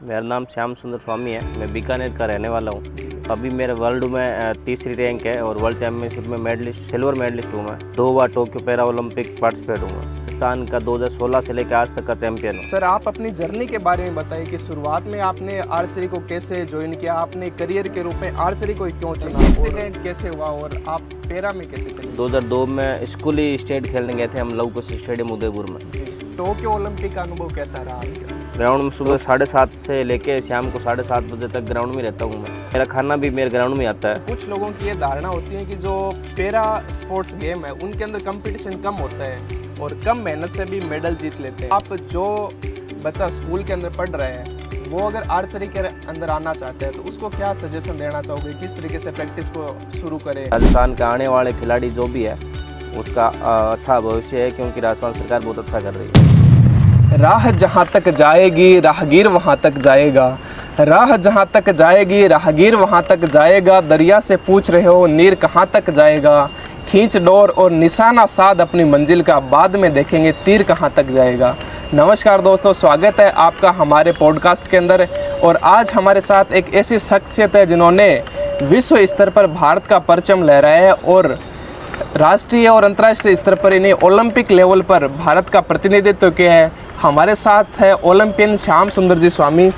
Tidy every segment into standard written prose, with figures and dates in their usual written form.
मेरा नाम श्याम सुंदर स्वामी है। मैं बीकानेर का रहने वाला हूँ। अभी मेरे वर्ल्ड में तीसरी रैंक है और वर्ल्ड चैम्पियनशिप में मेडलिस्ट सिल्वर मेडलिस्ट हूँ मैं। 2 बार टोक्यो पैरा ओलंपिक पार्टिसिपेट हूँ मैं। पाकिस्तान का 2016 से लेकर आज तक का चैंपियन हूँ। सर, आप अपनी जर्नी के बारे में बताइए कि शुरुआत में आपने आर्चरी को कैसे ज्वाइन किया, आपने करियर के रूप में आर्चरी को क्यों चुना, एक्सीडेंट कैसे हुआ और आप पैरा में कैसे चले? 2002 में स्कूली स्टेट खेलने गए थे हम लवकुश स्टेडियम उदयपुर में। टोक्यो ओलंपिक का अनुभव कैसा रहा आपका? ग्राउंड में सुबह 7:30 से लेके शाम को 7:30 बजे तक ग्राउंड में रहता हूँ मैं। मेरा खाना भी मेरे ग्राउंड में आता है। कुछ लोगों की ये धारणा होती है कि जो पैरा स्पोर्ट्स गेम है उनके अंदर कंपटीशन कम होता है और कम मेहनत से भी मेडल जीत लेते हैं। आप जो बच्चा स्कूल के अंदर पढ़ रहे हैं वो अगर आर्चरी के अंदर आना चाहते हैं तो उसको क्या सजेशन देना चाहोगे, किस तरीके से प्रैक्टिस को शुरू करें? राजस्थान के आने वाले खिलाड़ी जो भी है उसका अच्छा भविष्य है, क्योंकि राजस्थान सरकार बहुत अच्छा कर रही है। राह जहाँ तक जाएगी राहगीर वहाँ तक जाएगा, राह जहाँ तक जाएगी राहगीर वहाँ तक जाएगा, दरिया से पूछ रहे हो नीर कहाँ तक जाएगा, खींच डोर और निशाना साध अपनी मंजिल का, बाद में देखेंगे तीर कहाँ तक जाएगा। नमस्कार दोस्तों, स्वागत है आपका हमारे पॉडकास्ट के अंदर। और आज हमारे साथ एक ऐसी शख्सियत है जिन्होंने विश्व स्तर पर भारत का परचम लहराया है और राष्ट्रीय और अंतर्राष्ट्रीय स्तर पर इन्हें ओलंपिक लेवल पर भारत का प्रतिनिधित्व किया है। हमारे साथ है ओलंपियन श्याम सुंदर जी स्वामी।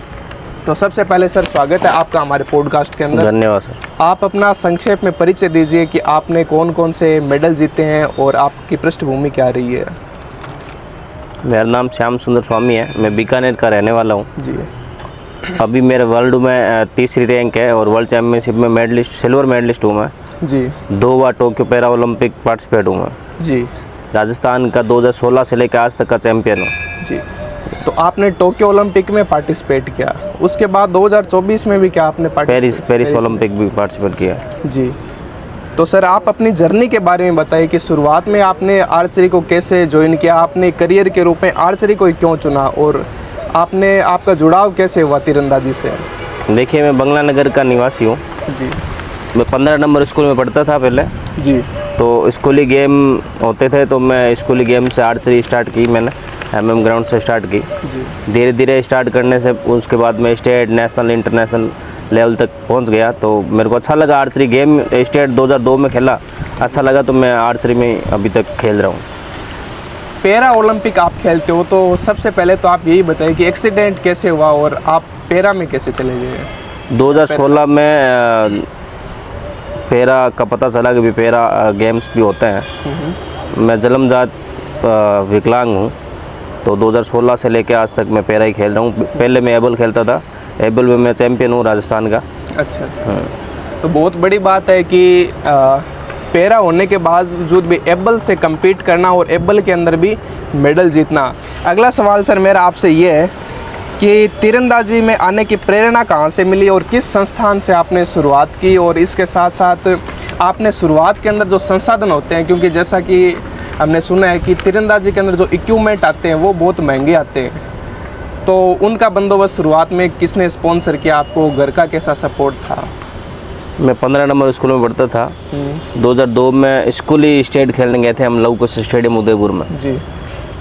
तो सबसे पहले सर स्वागत है आपका हमारे पॉडकास्ट के अंदर। धन्यवाद सर। आप अपना संक्षेप में परिचय दीजिए कि आपने कौन कौन से मेडल जीते हैं और आपकी पृष्ठभूमि क्या रही है? मेरा नाम श्याम सुंदर स्वामी है। मैं बीकानेर का रहने वाला हूँ जी। अभी मेरे वर्ल्ड में तीसरी रैंक है और वर्ल्ड चैम्पियनशिप में मेडलिस्ट सिल्वर मेडलिस्ट हूँ मैं। जी। 2 बार टोक्यो पैरा ओलंपिक पार्टिसिपेट हूँ मैं। जी। राजस्थान का 2016 से लेकर आज तक का चैंपियन हूँ। जी। तो आपने टोक्यो ओलंपिक में पार्टिसिपेट किया, उसके बाद 2024 में भी क्या आपने पेरिस ओलंपिक भी पार्टिसिपेट किया। जी। तो सर आप अपनी जर्नी के बारे में बताइए कि शुरुआत में आपने आर्चरी को कैसे ज्वाइन किया, आपने करियर के रूप में आर्चरी को क्यों चुना और आपका जुड़ाव कैसे हुआ तीरंदाजी से? देखिए, मैं बंगला नगर का निवासी हूँ। जी। मैं 15 नंबर स्कूल में पढ़ता था पहले। जी। तो स्कूली गेम होते थे तो मैं स्कूली गेम से आर्चरी स्टार्ट की, मैंने MM ग्राउंड से स्टार्ट की। जी। धीरे धीरे स्टार्ट करने से उसके बाद मैं स्टेट नेशनल इंटरनेशनल लेवल तक पहुंच गया। तो मेरे को अच्छा लगा आर्चरी गेम। स्टेट 2002 में खेला, अच्छा लगा, तो मैं आर्चरी में अभी तक खेल रहा हूँ। पैरा ओलंपिक आप खेलते हो तो सबसे पहले तो आप यही बताइए कि एक्सीडेंट कैसे हुआ और आप पैरा में कैसे चले गए? 2016 में पैरा का पता चला कि भी पैरा गेम्स भी होते हैं। मैं जन्मजात विकलांग हूँ, तो 2016 से लेकर आज तक मैं पैरा ही खेल रहा हूँ। पहले मैं एबल खेलता था, एबल में मैं चैम्पियन हूँ राजस्थान का। अच्छा। तो बहुत बड़ी बात है कि पैरा होने के बावजूद भी एबल से compete करना और एबल के अंदर भी मेडल जीतना। अगला सवाल सर मेरा आपसे ये है कि तीरंदाजी में आने की प्रेरणा कहाँ से मिली और किस संस्थान से आपने शुरुआत की, और इसके साथ साथ आपने शुरुआत के अंदर जो संसाधन होते हैं, क्योंकि जैसा कि हमने सुना है कि तीरंदाजी के अंदर जो इक्विपमेंट आते हैं वो बहुत महंगे आते हैं, तो उनका बंदोबस्त शुरुआत में किसने स्पॉन्सर किया, आपको घर का कैसा सपोर्ट था? मैं 15 नंबर स्कूल में पढ़ता था। 2002 में स्कूली स्टेट खेलने गए थे हम लवकुश स्टेडियम उदयपुर में। जी।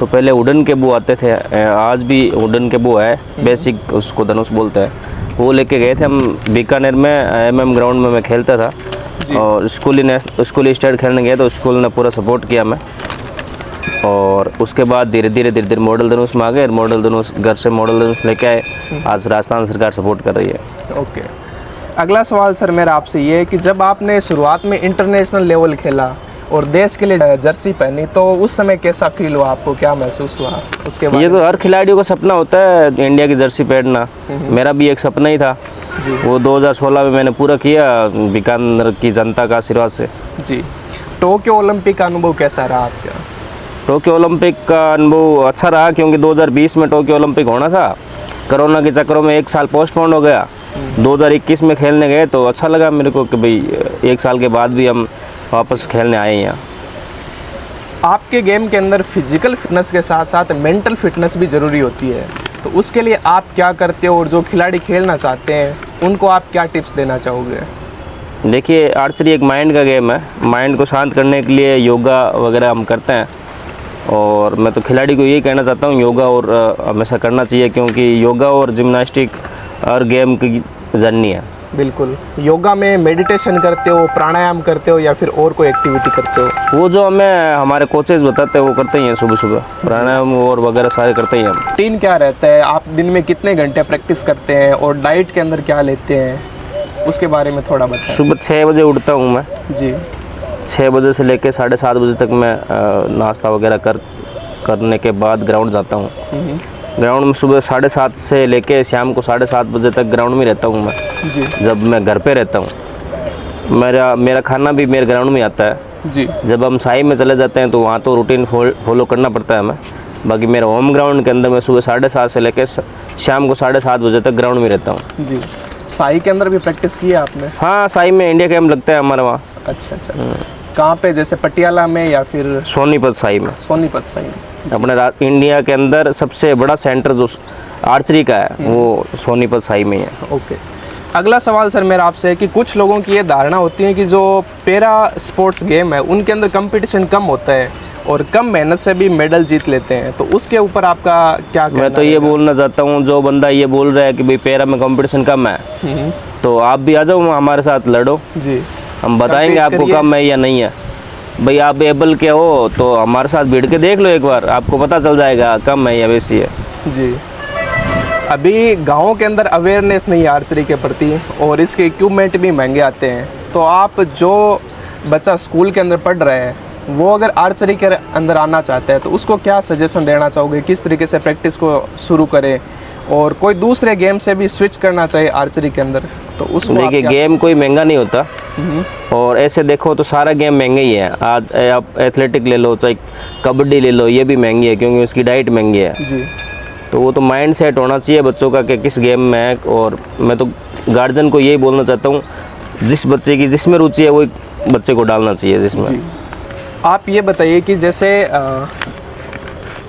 तो पहले वुडन के वो आते थे, आज भी वुडन के वो है, बेसिक उसको धनुष बोलते हैं, वो लेके गए थे हम बीकानेर में। MM ग्राउंड में मैं खेलता था और स्कूली स्टेट खेलने गए तो स्कूल ने पूरा सपोर्ट किया मैं। और उसके बाद धीरे धीरे मॉडल धनुष में आ गए। मॉडल धनुष घर से मॉडल धनुष लेके आए, आज राजस्थान सरकार सपोर्ट कर रही है। ओके। अगला सवाल सर मेरा आपसे ये है कि जब आपने शुरुआत में इंटरनेशनल लेवल खेला और देश के लिए जर्सी पहनी तो उस समय कैसा फील हुआ, आपको क्या महसूस हुआ उसके बाद? ये तो हर खिलाड़ियों का सपना होता है इंडिया की जर्सी पहनना। मेरा भी एक सपना ही था जी। वो 2016 में मैंने पूरा किया बीकानेर की जनता का आशीर्वाद से। जी। टोक्यो ओलंपिक का अनुभव कैसा रहा आपका? टोक्यो ओलंपिक का अनुभव अच्छा रहा, क्योंकि 2020 में टोक्यो ओलंपिक होना था, कोरोना के चक्करों में 1 साल पोस्टपोन हो गया। 2021 में खेलने गए तो अच्छा लगा मेरे को कि भाई 1 साल के बाद भी हम वापस खेलने आए हैं। आपके गेम के अंदर फिजिकल फिटनेस के साथ साथ मेंटल फिटनेस भी ज़रूरी होती है, तो उसके लिए आप क्या करते हो और जो खिलाड़ी खेलना चाहते हैं उनको आप क्या टिप्स देना चाहोगे? देखिए, आर्चरी एक माइंड का गेम है। माइंड को शांत करने के लिए योगा वगैरह हम करते हैं और मैं तो खिलाड़ी को यही कहना चाहता हूँ योगा और हमेशा करना चाहिए, क्योंकि योगा और जिम्नास्टिक और गेम की जर्नी है। बिल्कुल। योगा में मेडिटेशन करते हो, प्राणायाम करते हो या फिर और कोई एक्टिविटी करते हो? वो जो हमें हमारे कोचेज बताते हैं वो करते ही हैं, सुबह सुबह प्राणायाम और वगैरह सारे करते ही हैं हम। रूटीन क्या रहता है, आप दिन में कितने घंटे प्रैक्टिस करते हैं और डाइट के अंदर क्या लेते हैं, उसके बारे में थोड़ा बताएं। सुबह 6 बजे उठता हूँ मैं जी। 6 बजे से लेकर 7:30 बजे तक मैं नाश्ता वगैरह करने के बाद ग्राउंड जाता हूँ। ग्राउंड में सुबह 7:30 से लेके शाम को 7:30 बजे तक ग्राउंड में रहता हूँ मैं। जी। जब मैं घर पे रहता हूँ मेरा खाना भी मेरे ग्राउंड में आता है। जी। जब हम साई में चले जाते हैं तो वहाँ तो रूटीन फॉलो करना पड़ता है हमें। बाकी मेरा होम ग्राउंड के अंदर मैं सुबह 7:30 से लेकर शाम को 7:30 बजे तक ग्राउंड में रहता हूँ। जी। साई के अंदर भी प्रैक्टिस की है आपने? हाँ, साई में इंडिया कैंप लगता है हमारे वहाँ। अच्छा अच्छा। कहाँ पे, जैसे पटियाला में या फिर? सोनीपत साई में। सोनीपत साई। अपने इंडिया के अंदर सबसे बड़ा सेंटर जो आर्चरी का है वो सोनीपत साई में है। ओके। अगला सवाल सर मेरा आपसे है कि कुछ लोगों की ये धारणा होती है कि जो पैरा स्पोर्ट्स गेम है उनके अंदर कंपटीशन कम होता है और कम मेहनत से भी मेडल जीत लेते हैं, तो उसके ऊपर आपका क्या कहना है? मैं तो ये बोलना चाहता हूँ, जो बंदा ये बोल रहा है कि भाई पैरा में कंपटीशन कम है, तो आप भी आ जाओ हमारे साथ लड़ो। जी। हम बताएंगे आपको कम है या नहीं है। भाई आप एबल के हो तो हमारे साथ भिड़ के देख लो एक बार, आपको पता चल जाएगा कम है या वैसी है। जी। अभी गाँव के अंदर अवेयरनेस नहीं है आर्चरी के प्रति और इसके इक्विपमेंट भी महंगे आते हैं, तो आप जो बच्चा स्कूल के अंदर पढ़ रहे हैं वो अगर आर्चरी के अंदर आना चाहता है तो उसको क्या सजेशन देना चाहोगे, किस तरीके से प्रैक्टिस को शुरू करे और कोई दूसरे गेम से भी स्विच करना चाहिए आर्चरी के अंदर, तो उसको देखिए गेम कोई महंगा नहीं होता और ऐसे देखो तो सारा गेम महंगा ही है। आज आप एथलेटिक ले लो, चाहे कबड्डी ले लो, ये भी महंगी है क्योंकि उसकी डाइट महंगी है। जी। तो वो तो माइंड सेट होना चाहिए बच्चों का कि किस गेम में है। और मैं तो गार्जियन को यही बोलना चाहता हूँ, जिस बच्चे की जिसमें रुचि है वो बच्चे को डालना चाहिए जिसमें। जी। आप ये बताइए कि जैसे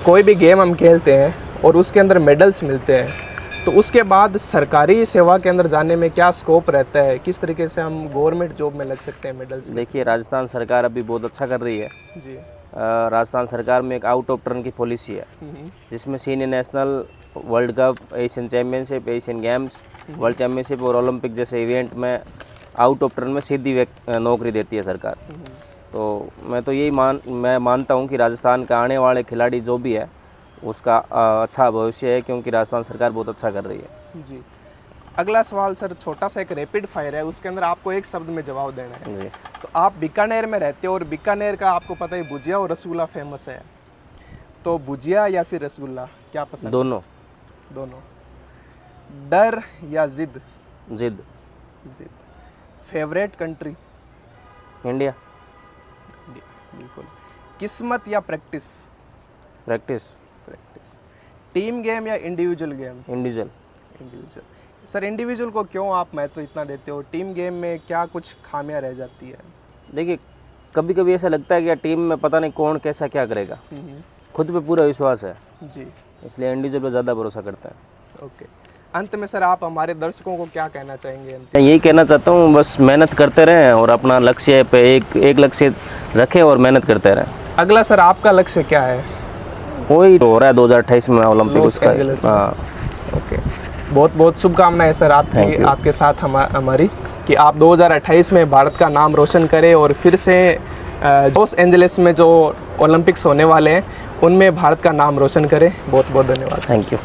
कोई भी गेम हम खेलते हैं और उसके अंदर मेडल्स मिलते हैं, तो उसके बाद सरकारी सेवा के अंदर जाने में क्या स्कोप रहता है, किस तरीके से हम गवर्नमेंट जॉब में लग सकते हैं मेडल्स? देखिए राजस्थान सरकार अभी बहुत अच्छा कर रही है। जी। राजस्थान सरकार में एक आउट ऑफ टर्न की पॉलिसी है जिसमें senior national, world cup, Asian championship, Asian games, world championship और ओलंपिक जैसे इवेंट में आउट ऑफ टर्न में सीधी नौकरी देती है सरकार। तो मैं तो मैं मानता हूँ कि राजस्थान का आने वाले खिलाड़ी जो भी है उसका अच्छा भविष्य है, क्योंकि राजस्थान सरकार बहुत अच्छा कर रही है। जी। अगला सवाल सर छोटा सा एक रैपिड फायर है, उसके अंदर आपको एक शब्द में जवाब देना है। जी। तो आप बीकानेर में रहते हो और बीकानेर का आपको पता है भुजिया और रसगुल्ला फेमस है, तो भुजिया या फिर रसगुल्ला क्या पसंद? दोनों। दोनों। डर या जिद? जिद। जिद। Favourite country? इंडिया। बिल्कुल। किस्मत या practice? Practice. Practice. Team game या individual game? Individual. Individual. Sir individual को क्यों आप महत्व इतना देते हो? टीम गेम में क्या कुछ खामियां रह जाती है? देखिए कभी कभी ऐसा लगता है कि यार टीम में पता नहीं कौन कैसा क्या करेगा, खुद पे पूरा विश्वास है, जी, इसलिए इंडिविजुअल पे ज़्यादा भरोसा करता है। ओके। अंत में सर आप हमारे दर्शकों को क्या कहना चाहेंगे? मैं यही कहना चाहता हूँ, बस मेहनत करते रहें और अपना लक्ष्य पे एक लक्ष्य रखें और मेहनत करते रहें। अगला सर आपका लक्ष्य क्या है? वही तो हो रहा है 2028 में ओलंपिक उसका। हाँ। ओके। बहुत बहुत शुभकामनाएं सर आपके साथ हमारी कि आप 2028 में भारत का नाम रोशन करें और फिर से लॉस एंजलिस में जो ओलंपिक्स होने वाले हैं उनमें भारत का नाम रोशन करें। बहुत बहुत धन्यवाद। Thank you.